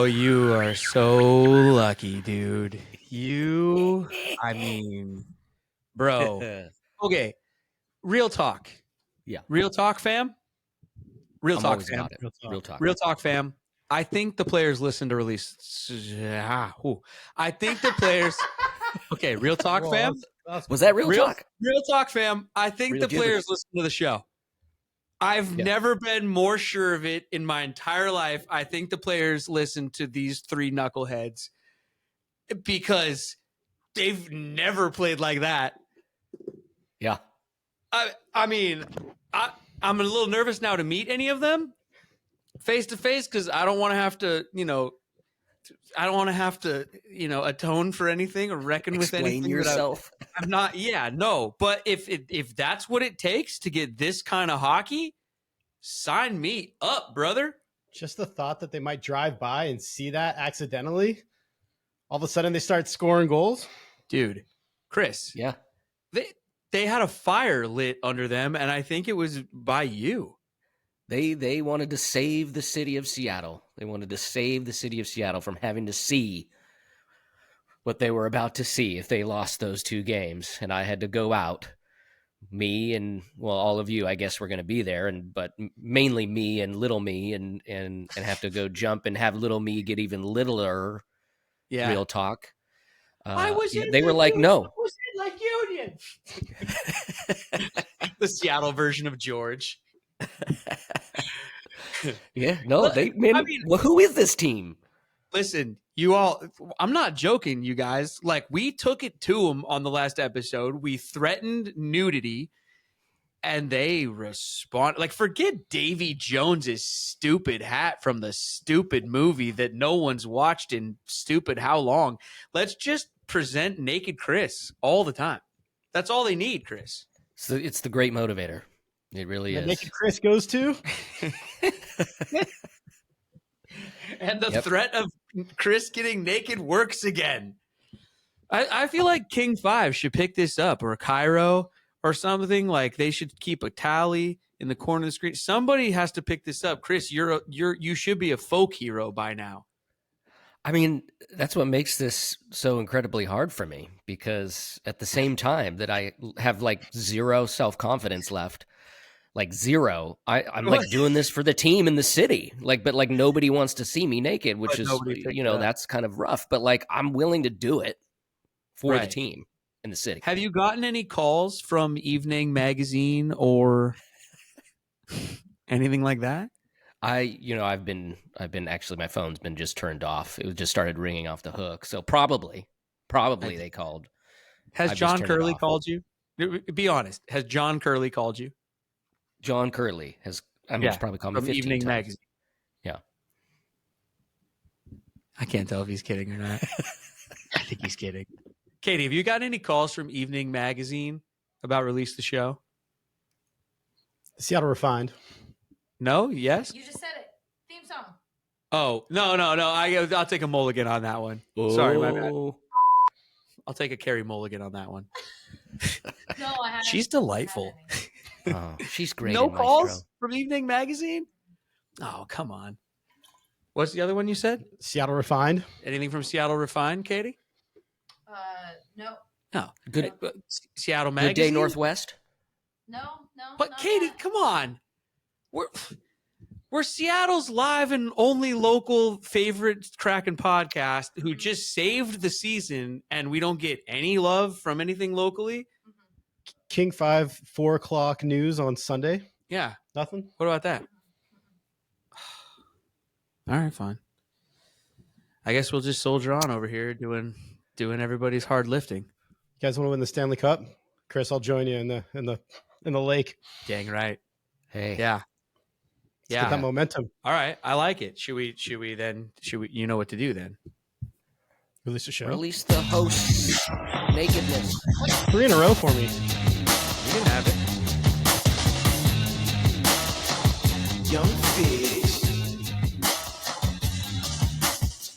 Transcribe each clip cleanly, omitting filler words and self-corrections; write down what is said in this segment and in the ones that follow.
Oh, you are so lucky, dude. Bro. Okay, real talk. Yeah. Real talk, fam. Real I'm talk, always fam. about it. Real talk. Real talk, fam. I think the players listen to release. I think the players. Okay, real talk, fam. Was that real talk? Real talk, fam. I think Real the players gibberish. listen to the show. I've never been more sure of it in my entire life. I think the players listen to these three knuckleheads because they've never played like that. Yeah. I mean, I'm a little nervous now to meet any of them face to face because I don't want to have to, atone for anything or reckon with anything. Explain yourself. I'm not. Yeah, no. But if that's what it takes to get this kind of hockey, sign me up, brother. Just the thought that they might drive by and see that accidentally. All of a sudden, they start scoring goals. Dude, Chris. Yeah. They had a fire lit under them, and I think it was by you. They wanted to save the city of Seattle. They wanted to save the city of Seattle from having to see what they were about to see if they lost those two games. And I had to go out. Me and, well, all of you, I guess, were going to be there, but mainly me and little me, and have to go jump and have little me get even littler. Yeah. Real talk. They were like, no. I was in like Union. The Seattle version of George. Yeah, no, who is this team? Listen, you all, I'm not joking, you guys. Like, we took it to them on the last episode. We threatened nudity, and they respond. Like, forget Davy Jones's stupid hat from the stupid movie that no one's watched in stupid how long. Let's just present naked Chris all the time. That's all they need, Chris. So it's the great motivator. It really is. Naked Chris goes to. And the threat of Chris getting naked works again. I feel like King 5 should pick this up, or Cairo or something. Like, they should keep a tally in the corner of the screen. Somebody has to pick this up. Chris, you should be a folk hero by now. I mean, that's what makes this so incredibly hard for me, because at the same time that I have like zero self-confidence left, like zero, I'm like doing this for the team in the city, but nobody wants to see me naked, which is, that's kind of rough, but like, I'm willing to do it for the team in the city. Have you gotten any calls from Evening Magazine or anything like that? I've been actually, my phone's been just turned off. It just started ringing off the hook. So probably they called. Has John Curley called you? Be honest. Has John Curley called you? John Curley has. He's probably called me 15 Evening times. Magazine. Yeah. I can't tell if he's kidding or not. I think he's kidding. Katie, have you got any calls from Evening Magazine about Release the Show? Seattle Refined. No? Yes? You just said it. Theme song. Oh, no. I'll take a mulligan on that one. Oh. Sorry, my bad. I'll take a Carrie mulligan on that one. No, I haven't. She's delightful. Oh, she's great. No calls from Evening Magazine? Oh, come on. What's the other one you said? Seattle Refined. Anything from Seattle Refined, Katie? No. No. Good. Seattle Magazine? Good Day Northwest? No. But Katie, come on. We're Seattle's live and only local favorite Kraken podcast who just saved the season, and we don't get any love from anything locally. King 5, 4 o'clock news on Sunday. Yeah. Nothing? What about that? All right, fine. I guess we'll just soldier on over here doing everybody's hard lifting. You guys want to win the Stanley Cup? Chris, I'll join you in the lake. Dang right. Hey. Yeah. Let's get that momentum. All right. I like it. Should we you know what to do then? Release the show. Release the host's nakedness. 3 in a row for me. You can have it. Young fish.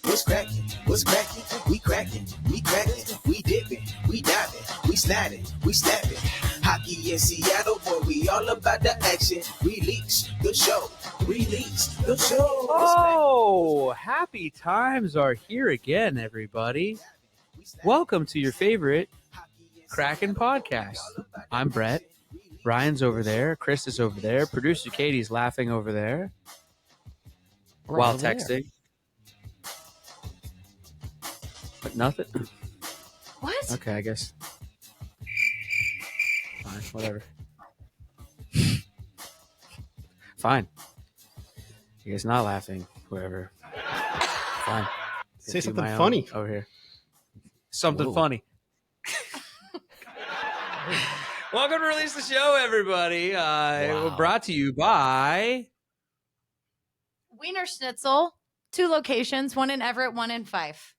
What's cracking? What's cracking? We cracking. We cracking. We dipping. We diving. We sliding. We snapping. Hockey in Seattle, boy, we all about the action. Release the show. Release the show. Oh, happy times are here again, everybody. Welcome to your favorite Kraken podcast. I'm Brett. Ryan's over there. Chris is over there. Producer Katie's laughing over there while texting. But nothing. What? Okay, I guess. Fine, whatever. Fine. You guys not laughing, whatever. Fine. Say Do something my own funny. over here. Something Whoa. funny. Welcome to Release the Show, everybody. Wow. Brought to you by... Wiener Schnitzel, 2 locations, one in Everett, one in Fife.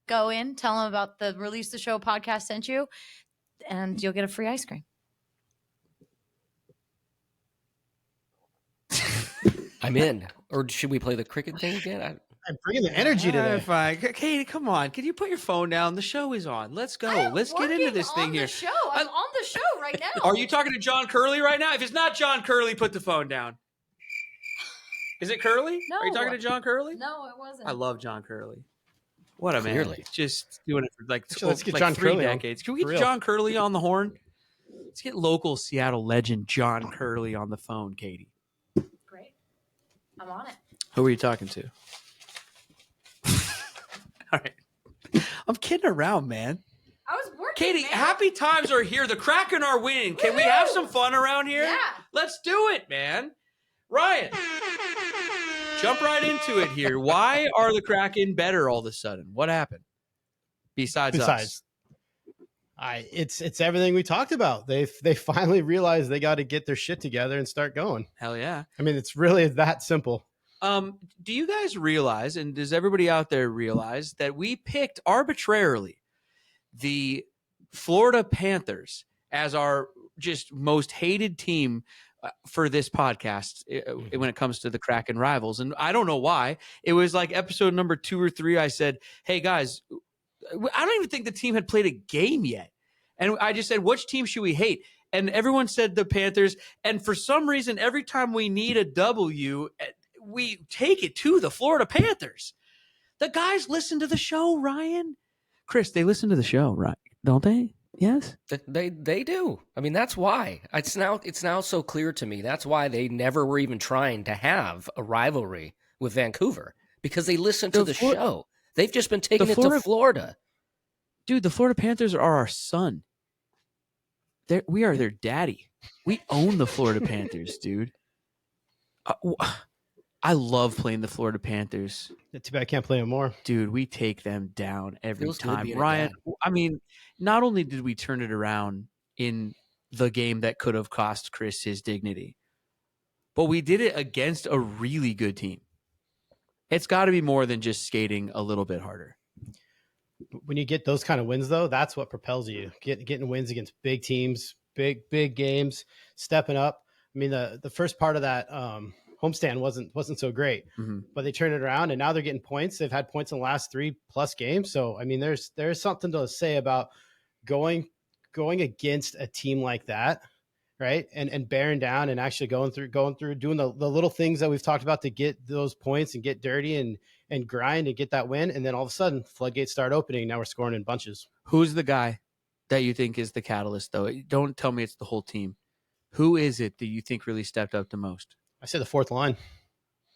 Go in, tell them about the Release the Show podcast sent you, and you'll get a free ice cream. I'm in. Or should we play the cricket thing again? I'm bringing the energy today. Fine. Katie, come on. Can you put your phone down? The show is on. Let's go. Let's get into this thing here. Show. I'm on the show right now. Are you talking to John Curley right now? If it's not John Curley, put the phone down. Is it Curley? No. Are you talking to John Curley? No, it wasn't. I love John Curley. What a man. Clearly. Just doing it for like, Actually, let's get like John 3 Curley on. decades. Can we For get real. John Curley on the horn? Let's get local Seattle legend John Curley on the phone, Katie. Great. I'm on it. Who are you talking to? All right. I'm kidding around, man. I was working. Katie, man. happy times are here. The Kraken are winning. Can we have some fun around here? Yeah. Let's do it, man. Ryan, jump right into it here. Why are the Kraken better all of a sudden? What happened? Besides us. It's everything we talked about. They finally realized they got to get their shit together and start going. Hell yeah. I mean, it's really that simple. Do you guys realize, and does everybody out there realize, that we picked arbitrarily the Florida Panthers as our just most hated team for this podcast when it comes to the Kraken rivals? And I don't know why. It was like episode number 2 or 3. I said, hey guys, I don't even think the team had played a game yet. And I just said, which team should we hate? And everyone said the Panthers. And for some reason, every time we need a W, we take it to the Florida Panthers. The guys listen to the show, Ryan. Chris, they listen to the show, right? Don't they? Yes. They do. I mean, that's why. It's now so clear to me. That's why they never were even trying to have a rivalry with Vancouver, because they listen to the show. They've just been taking it to Florida. Dude, the Florida Panthers are our son. We are their daddy. We own the Florida Panthers, dude. I love playing the Florida Panthers. Too bad I can't play them more. Dude, we take them down every Feels good time. being a Ryan, dad. I mean, not only did we turn it around in the game that could have cost Chris his dignity, but we did it against a really good team. It's got to be more than just skating a little bit harder. When you get those kind of wins, though, that's what propels you. Getting wins against big teams, big games, stepping up. I mean, the first part of that homestand wasn't so great, but they turned it around, and now they're getting points. They've had points in the last 3+ games. So, I mean, there's something to say about going against a team like that, right? And bearing down and actually going through doing the little things that we've talked about to get those points and get dirty and grind and get that win. And then all of a sudden, floodgates start opening. Now we're scoring in bunches. Who's the guy that you think is the catalyst, though? Don't tell me it's the whole team. Who is it that you think really stepped up the most? I say the fourth line.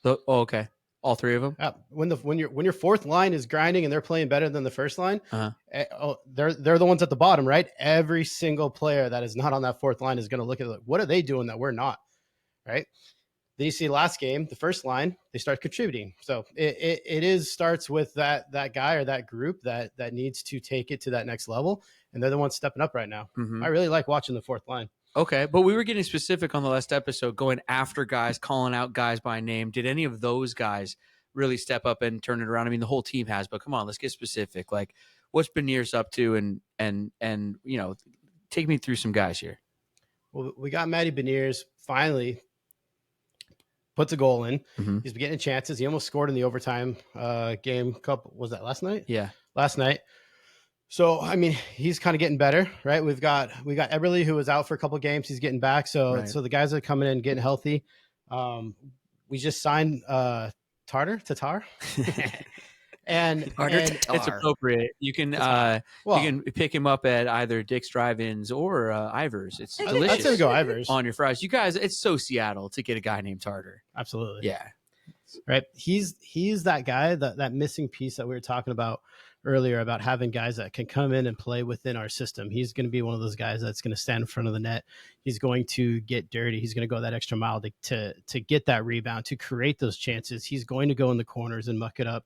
Okay. All 3 of them? When your fourth line is grinding and they're playing better than the first line, Uh-huh. they're the ones at the bottom, right? Every single player that is not on that fourth line is going to look at it, what are they doing that we're not, right? Then you see last game, the first line, they start contributing. So it starts with that guy or that group that needs to take it to that next level, and they're the ones stepping up right now. Mhm. I really like watching the fourth line. Okay, but we were getting specific on the last episode, going after guys, calling out guys by name. Did any of those guys really step up and turn it around? I mean, the whole team has, but come on, let's get specific. Like, what's Beniers up to, and you know, take me through some guys here. Well, we got Matty Beniers finally puts a goal in. Mhm. He's been getting chances. He almost scored in the overtime game. Was that last night? Yeah. Last night. So, I mean, he's kind of getting better, right? We got Eberle, who was out for a couple of games. He's getting back. So Right. the guys are coming in, getting healthy. we just signed Tatar. And Carter and Tatar. It's appropriate. You can Tatar. you can pick him up at either Dick's Drive-Ins or Ivers. It's I'd delicious say we go Ivers. on your fries. You guys, it's so Seattle to get a guy named Tartar. Absolutely. Yeah. Right. He's that guy, that missing piece that we were talking about earlier, about having guys that can come in and play within our system. He's going to be one of those guys that's going to stand in front of the net. He's going to get dirty. He's going to go that extra mile to get that rebound, to create those chances. He's going to go in the corners and muck it up.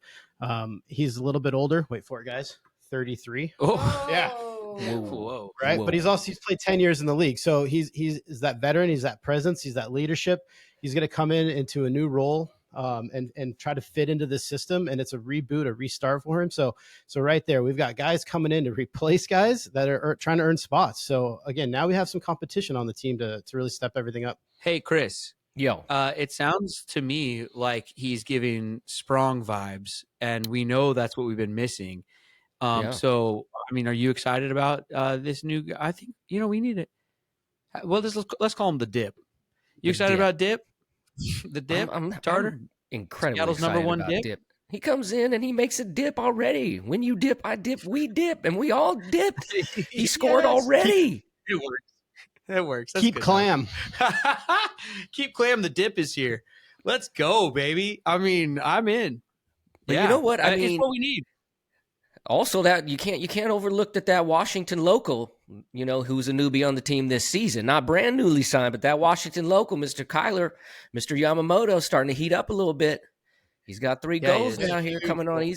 He's a little bit older. Wait for it, guys. 33. Oh, yeah. Whoa. Right. Whoa. But he's played 10 years in the league. So he's that veteran. He's that presence. He's that leadership. He's going to come into a new role. And try to fit into this system, and it's a reboot, a restart for him. So right there, we've got guys coming in to replace guys that are trying to earn spots. So again, now we have some competition on the team to really step everything up. Hey, Chris. Yo. It sounds to me like he's giving Sprong vibes, and we know that's what we've been missing. Yeah. So, I mean, are you excited about this new guy? I think, we need it. Well, let's call him the Dip. You excited about Dip? The Dip? Tartar? I'm incredibly Seattle's excited number one about dip? He comes in and he makes a dip already. When you dip, I dip, we dip, and we all dipped. He scored already. It works. It works. That's Keep good Clam. Keep Clam. The Dip is here. Let's go, baby. I mean, I'm in. But you know what? I mean, it's what we need. Also, that you can't overlook that Washington local, who's a newbie on the team this season, not brand newly signed, but that Washington local, Mr. Kyler, Mr. Yamamoto, starting to heat up a little bit. He's got 3 goals now here coming on.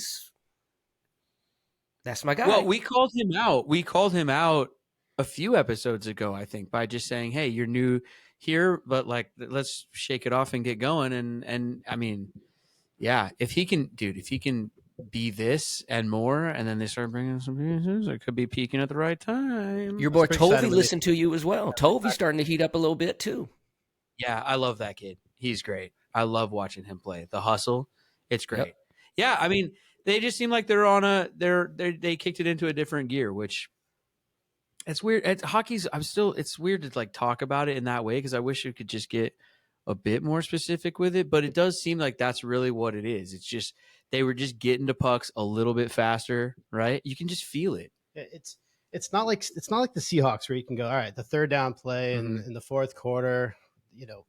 That's my guy. Well, we called him out. We called him out a few episodes ago, I think, by just saying, "Hey, you're new here, but let's shake it off and get going." And I mean, yeah, if he can be this and more, and then they start bringing some pieces, it could be peaking at the right time. Your boy Tovey listened to you as well. Tovey's starting to heat up a little bit too. Yeah, I love that kid. He's great. I love watching him play. The hustle, it's great. Yep. Yeah, I mean, they just seem like they kicked it into a different gear, which it's weird. Hockey's. It's weird to talk about it in that way, because I wish you could just get a bit more specific with it, but it does seem like that's really what it is. It's just they were just getting to pucks a little bit faster, right? You can just feel it. It's not like the Seahawks where you can go, all right, the third down play in the fourth quarter,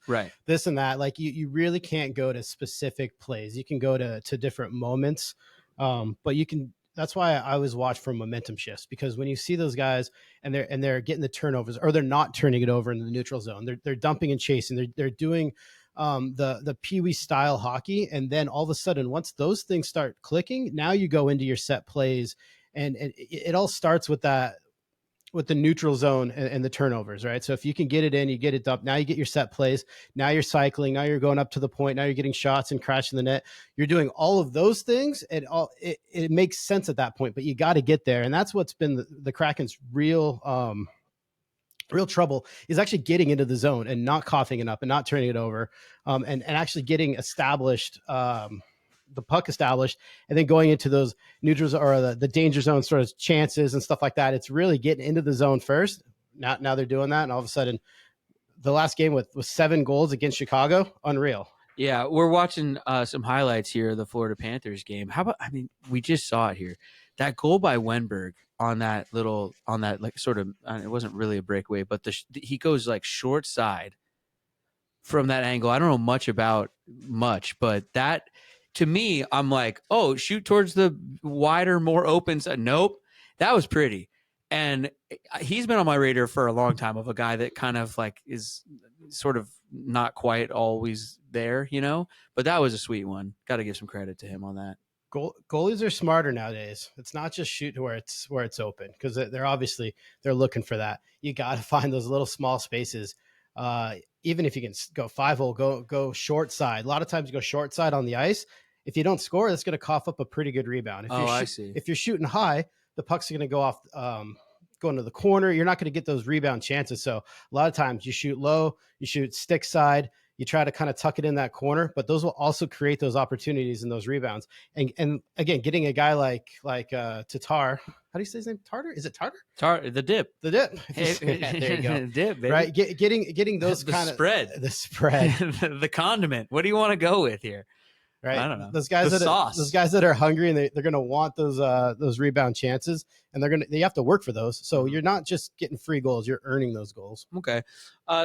right, this and that. Like you really can't go to specific plays. You can go to different moments, but you can. That's why I always watch for momentum shifts, because when you see those guys and they're getting the turnovers, or they're not turning it over in the neutral zone, they're dumping and chasing, they're doing the Pee-wee style hockey, and then all of a sudden, once those things start clicking, now you go into your set plays, and it all starts with the neutral zone and the turnovers, right? So if you can get it in, you get it dumped. Now you get your set plays. Now you're cycling. Now you're going up to the point. Now you're getting shots and crashing the net. You're doing all of those things, and it makes sense at that point. But you got to get there, and that's what's been the Kraken's real trouble, is actually getting into the zone and not coughing it up and not turning it over, and actually getting established. The puck established, and then going into those neutrals or the danger zone sort of chances and stuff like that. It's really getting into the zone first. Now they're doing that, and all of a sudden, the last game with 7 goals against Chicago, unreal. Yeah, we're watching some highlights here of the Florida Panthers game. We just saw it here. That goal by Wenberg on that sort of, it wasn't really a breakaway, but he goes short side from that angle. I don't know much, but that, to me, I'm like, oh, shoot towards the wider, more open side. Nope, that was pretty. And he's been on my radar for a long time, of a guy that kind of is sort of not quite always there, But that was a sweet one. Got to give some credit to him on that. Goalies are smarter nowadays. It's not just shoot to where it's open, because they're looking for that. You got to find those little small spaces. Even if you can go 5-hole, go short side. A lot of times you go short side on the ice. If you don't score, that's going to cough up a pretty good rebound. I see. If you're shooting high, the puck's going to go off, go into the corner. You're not going to get those rebound chances. So a lot of times you shoot low, you shoot stick side, You try to kind of tuck it in that corner, but those will also create those opportunities and those rebounds. And again, getting a guy like Tatar, how do you say his name? Tartar? Is it Tartar? The dip. The dip. Hey, Yeah, there you go. dip, baby. Right, getting those The kind of spread. the spread. The condiment. What do you want to go with here? Right, I don't know. Those guys Sauce. that are hungry and they're going to want those rebound chances, and they have to work for those. So you're not just getting free goals; you're earning those goals. Okay.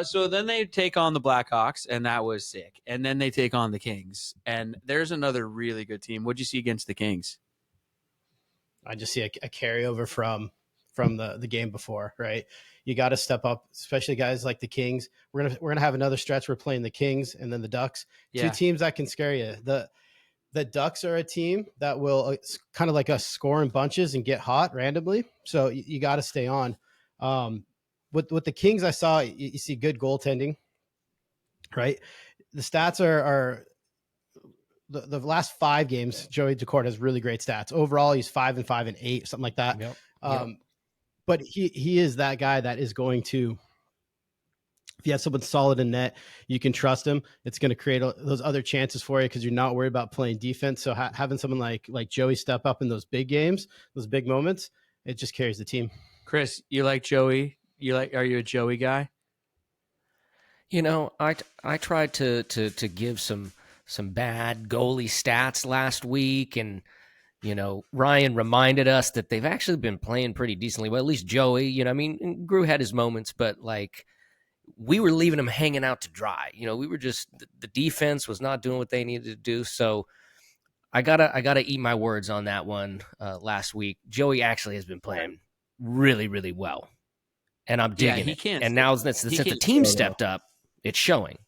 So then they take on the Blackhawks, and that was sick. And then they take on the Kings, and there's another really good team. What'd you see against the Kings? I just see a carryover from the game before, right? You got to step up, especially guys like the Kings. We're gonna have another stretch. We're playing the Kings and then the Ducks. Yeah. Two teams that can scare you. The Ducks are a team that will kind of like us score in bunches and get hot randomly. So you got to stay on. With the Kings, I saw you see good goaltending, right? The stats are the last 5 games. Joey Decourt has really great stats. Overall, he's 5-5 and 8, something like that. Yep. But he is that guy that is going to, if you have someone solid in net, you can trust him. It's going to create those other chances for you because you're not worried about playing defense. So having someone like Joey step up in those big games, those big moments, it just carries the team. Chris, you like Joey? Are you a Joey guy? You know, I tried to give some bad goalie stats last week, and you know, Ryan reminded us that they've actually been playing pretty decently. Well, at least Joey, you know, I mean, Gru had his moments, but like we were leaving him hanging out to dry. You know, we were just, the defense was not doing what they needed to do. So I gotta eat my words on that one last week. Joey actually has been playing really, really well, and I'm digging it. And now since the team stepped up, it's showing.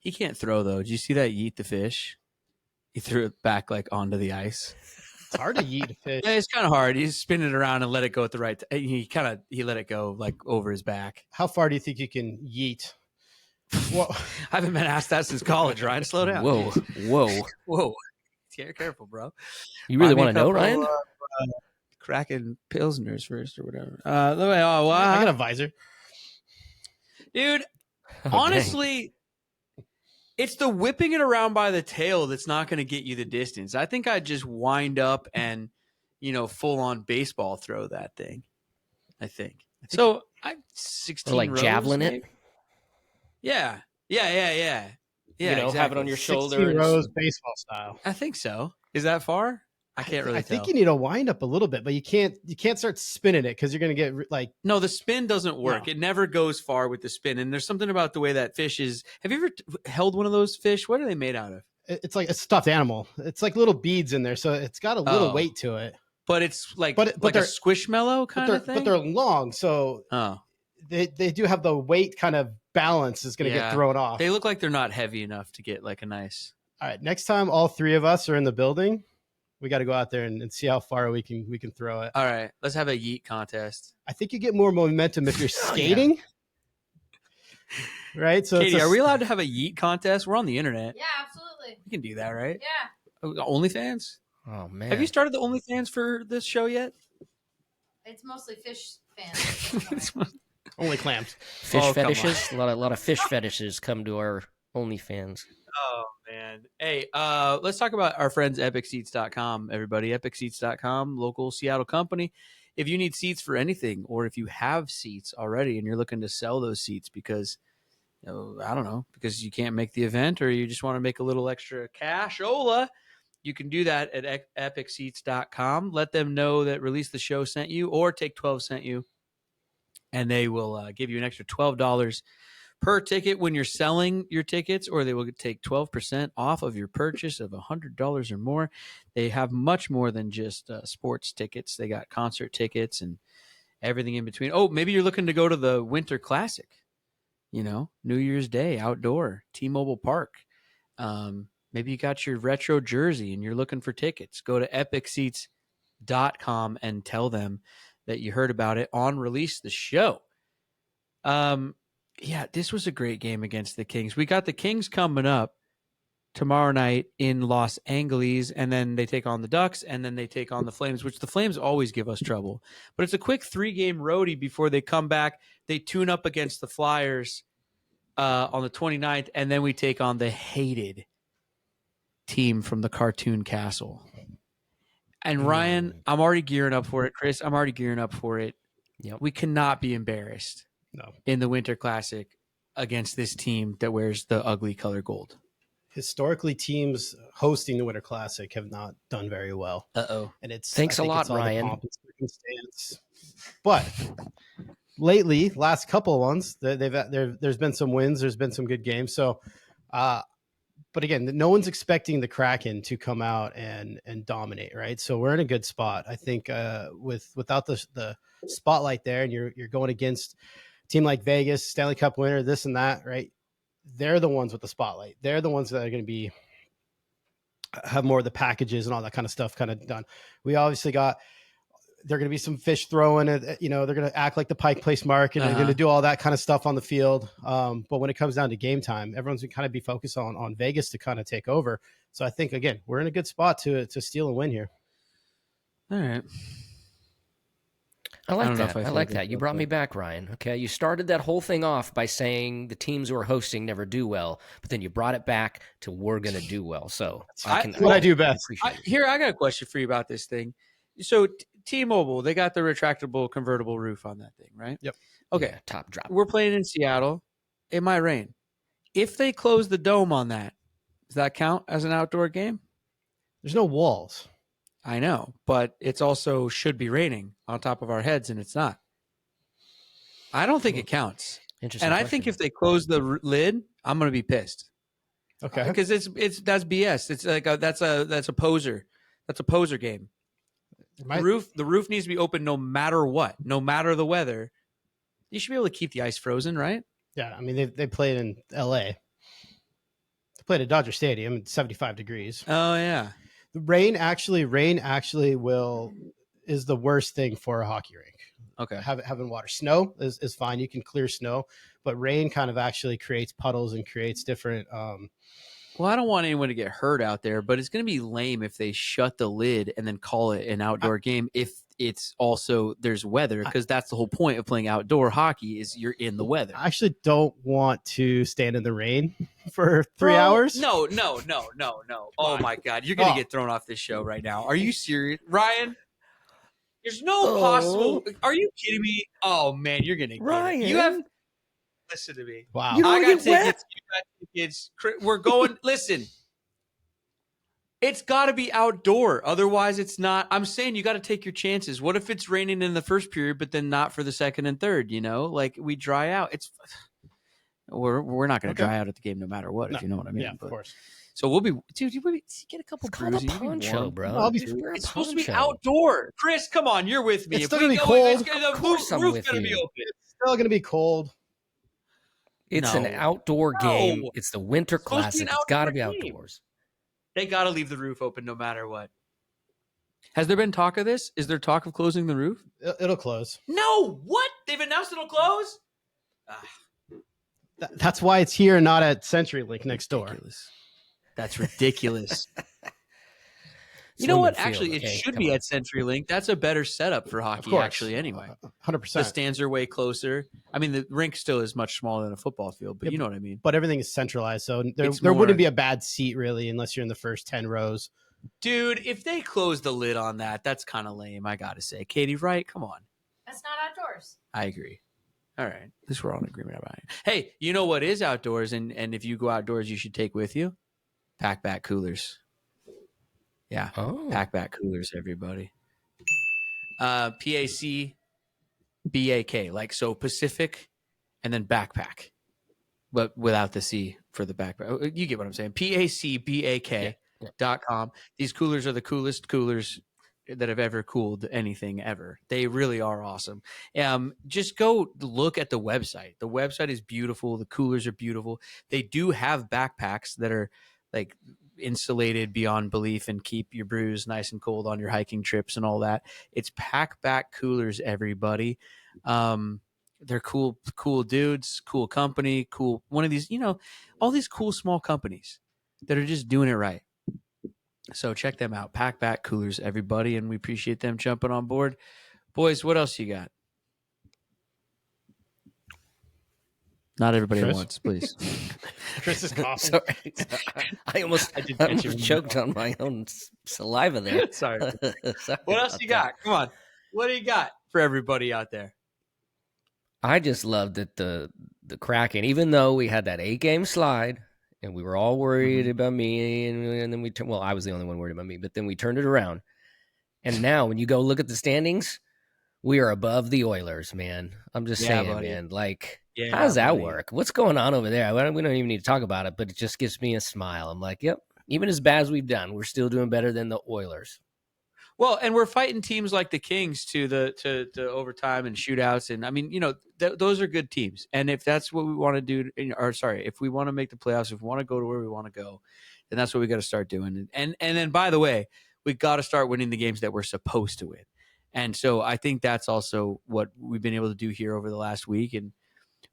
He can't throw though. Did you see that Yeet the fish? He threw it back like onto the ice. It's hard to yeet a fish. Yeah, it's kind of hard. He's spinning it around and let it go at the right time. He let it go like over his back. How far do you think you can yeet? Well, I haven't been asked that since college, Ryan. Slow down. Whoa. Careful, bro. You really want to know, Ryan? Kraken Pilsners first or whatever. I got a visor. Dude, Oh, honestly, it's the whipping it around by the tail that's not going to get you the distance. I think I'd just wind up and, full on baseball throw that thing. I think. So I 16 or like rows, javelin maybe? it. Yeah. Yeah, exactly. have it on your 16 shoulder. rows, baseball style. I think so. Is that far? I can't really I tell. think you need to wind up a little bit, but you can't start spinning it because you're going to get like. No, the spin doesn't work. No. It never goes far with the spin. And there's something about the way that fish is. Have you ever held one of those fish? What are they made out of? It's like a stuffed animal. It's like little beads in there, so it's got a little weight to it. But it's like but a they're squishmallow kind of thing. But they're long, so they do have the weight kind of balance is going to get thrown off. They look like they're not heavy enough to get like a nice. All right, next time all 3 of us are in the building, we got to go out there and see how far we can throw it. All right, let's have a yeet contest. I think you get more momentum if you're skating. Right? So Katie, are we allowed to have a yeet contest? We're on the internet. Yeah, absolutely. We can do that, right? Yeah. OnlyFans? Oh man. Have you started the OnlyFans for this show yet? It's mostly fish fans. Only clams. Fish Oh, come fetishes? A lot of fish fetishes come to our OnlyFans. Oh man. Hey, let's talk about our friends epicseats.com, everybody. Epicseats.com, local Seattle company. If you need seats for anything, or if you have seats already and you're looking to sell those seats because I don't know, because you can't make the event or you just want to make a little extra cashola, you can do that at epicseats.com. Let them know that Release the Show sent you, or Take 12 sent you, and they will give you an extra $12 per ticket when you're selling your tickets, or they will take 12% off of your purchase of $100 or more. They have much more than just sports tickets. They got concert tickets and everything in between. Oh, maybe you're looking to go to the Winter Classic, New Year's Day outdoor, T-Mobile Park. Maybe you got your retro jersey and you're looking for tickets. Go to epicseats.com and tell them that you heard about it on Release the Show. Yeah, this was a great game against the Kings. We got the Kings coming up tomorrow night in Los Angeles, and then they take on the Ducks, and then they take on the Flames, which the Flames always give us trouble. But it's a quick 3-game roadie before they come back. They tune up against the Flyers on the 29th, and then we take on the hated team from the Cartoon Castle. And Ryan, I'm already gearing up for it. Chris, I'm already gearing up for it. Yep. We cannot be embarrassed in the Winter Classic against this team that wears the ugly color gold. Historically, teams hosting the Winter Classic have not done very well. And Thanks a lot, Ryan. The pomp and circumstance. But lately, last couple of ones, there's been some wins. There's been some good games. So, but again, no one's expecting the Kraken to come out and dominate, right? So we're in a good spot. I think without the spotlight there, and you're going against a team like Vegas, Stanley Cup winner, this and that, right? They're the ones with the spotlight. They're the ones that are going to have more of the packages and all that kind of stuff kind of done. We obviously got, they're going to be some fish throwing, they're going to act like the Pike Place Market, and they're going to do all that kind of stuff on the field. But when it comes down to game time, everyone's going to kind of be focused on Vegas to kind of take over. So I think, again, we're in a good spot to steal and win here. All right. I like that. You brought me back, Ryan. Okay. You started that whole thing off by saying the teams who are hosting never do well, but then you brought it back to we're going to do well. So I do best. I got a question for you about this thing. So T-Mobile, they got the retractable convertible roof on that thing, right? Yep. Okay. Yeah, top drop. We're playing in Seattle. It might rain. If they close the dome on that, does that count as an outdoor game? There's no walls. I know, but it's also should be raining on top of our heads, and it's not. I don't think it counts. Interesting. And I question. think if they close the lid, I'm going to be pissed. Okay. Because that's BS. It's like that's a poser. That's a poser game. The roof needs to be open no matter what, no matter the weather. You should be able to keep the ice frozen, right? Yeah, I mean they played in LA. They played at Dodger Stadium at 75 degrees. Oh yeah. The rain actually is the worst thing for a hockey rink. Okay. Having water. Snow is fine. You can clear snow, but rain kind of actually creates puddles and creates different Well, I don't want anyone to get hurt out there, but it's going to be lame if they shut the lid and then call it an outdoor game if it's also there's weather, because that's the whole point of playing outdoor hockey is you're in the weather. I actually don't want to stand in the rain for 3 hours. No. Oh my God. You're going to get thrown off this show right now. Are you serious? Ryan? There's no possible. Are you kidding me? Oh man, you're going to get Ryan. it. You have listen to me. Wow. You I got get wet? tickets. You got tickets. We're going. Listen. It's got to be outdoor. Otherwise, it's not. I'm saying you got to take your chances. What if it's raining in the first period, but then not for the second and third? Like we dry out. We're not going to dry out at the game no matter what, if you know what I mean. Yeah, of course. So we'll be, dude. You get a couple. It's called a poncho, bro. It's supposed to be outdoor. Chris, come on, you're with me. It's still gonna be cold. The roof's going to be open. It's still going to be cold. It's an outdoor game. It's the Winter Classic. It's got to be outdoors. They got to leave the roof open no matter what. Has there been talk of this? Is there talk of closing the roof? It'll close. No. What? They've announced it'll close? That's why it's here, not at CenturyLink next door. That's ridiculous. You know what? Actually, it should be at CenturyLink. That's a better setup for hockey, actually, anyway. 100%. The stands are way closer. I mean, the rink still is much smaller than a football field, but you know what I mean. But everything is centralized, so there wouldn't be a bad seat, really, unless you're in the first 10 rows. Dude, if they close the lid on that, that's kind of lame, I got to say. Katie, right? Come on. That's not outdoors. I agree. All right. At least we're all in agreement about it. Hey, you know what is outdoors, and if you go outdoors, you should take with you? Pack back coolers. Yeah. Pack back coolers, everybody. PAC, BAK, like so Pacific and then backpack, but without the C for the backpack. You get what I'm saying. PACBAK.com. These coolers are the coolest coolers that have ever cooled anything ever. They really are awesome. Just go look at the website. The website is beautiful. The coolers are beautiful. They do have backpacks that are like insulated beyond belief and keep your brews nice and cold on your hiking trips and all that. It's Pack Back Coolers, everybody. They're cool dudes, cool company, cool. One of these, all these cool small companies that are just doing it right. So check them out. Pack Back Coolers, everybody. And we appreciate them jumping on board. Boys, what else you got? Not everybody at Chris? once, please. Chris is coughing. Sorry. I almost I did catch you. choked on my own saliva there. Sorry. Sorry What else about you that. got? Come on. What do you got for everybody out there? I just loved that the Kraken, even though we had that 8-game slide and we were all worried Mhm. about me, and then we turned. Well, I was the only one worried about me, but then we turned it around. And now, when you go look at the standings, we are above the Oilers, man. I'm just Yeah, saying, buddy. man. Like, Yeah, how does that buddy. work? What's going on over there? We don't even need to talk about it, but it just gives me a smile. I'm like, yep. Even as bad as we've done, we're still doing better than the Oilers. Well, and we're fighting teams like the Kings to overtime and shootouts, and I mean, those are good teams. And if that's what we want to do, if we want to make the playoffs, if we want to go to where we want to go, then that's what we got to start doing. And then, by the way, we got to start winning the games that we're supposed to win. And so I think that's also what we've been able to do here over the last week, and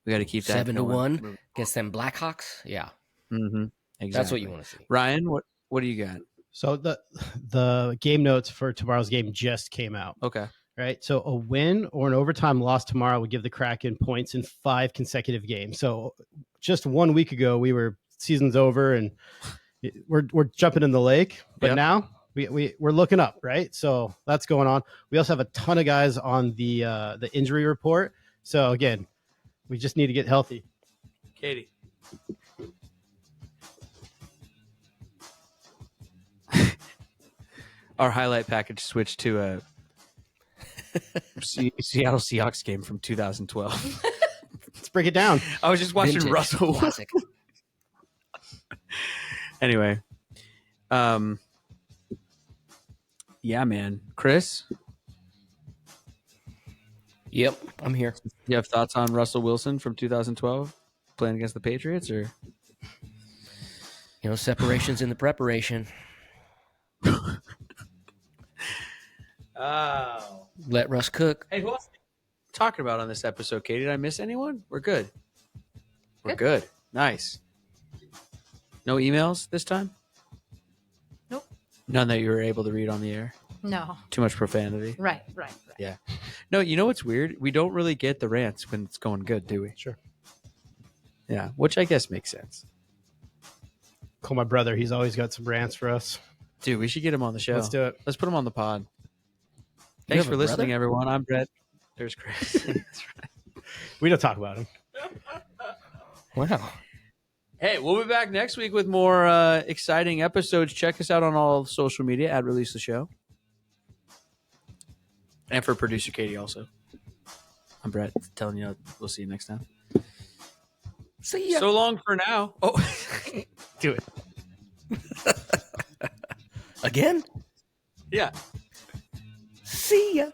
we got to keep that 7-1 against them Blackhawks. Yeah, Mm-hmm. Exactly. that's what you want to see. Ryan, what do you got? So the game notes for tomorrow's game just came out. Okay. Right. So a win or an overtime loss tomorrow would give the Kraken points in 5 consecutive games. So just 1 week ago, we were season's over and we're jumping in the lake. But Yep. now we're looking up. Right. So that's going on. We also have a ton of guys on the injury report. So again, we just need to get healthy. Katie. Our highlight package switched to a Seattle Seahawks game from 2012. Let's break it down. I was just watching Vintage Russell. classic. Anyway, yeah, man. Chris, Yep, I'm here. you have thoughts on Russell Wilson from 2012 playing against the Patriots, or Separations in the preparation. oh, Let Russ cook. hey, who else are we talking about on this episode, Katie? Did I miss anyone? We're good. We're good. Nice. No emails this time? Nope. None that you were able to read on the air? No. Too much profanity? Right. Yeah. No, you know what's weird? We don't really get the rants when it's going good, do we? Sure. Yeah, which I guess makes sense. Call my brother. He's always got some rants for us. Dude, we should get him on the show. Let's do it. Let's put him on the pod. You Thanks have for a listening, brother? everyone. I'm Brett. There's Chris. That's right. We don't talk about him. Wow. Hey, we'll be back next week with more exciting episodes. Check us out on all social media at Release the Show. And for producer Katie also. I'm Brett telling you we'll see you next time. See ya. So long for now. Oh, Do it. Again? yeah. See ya.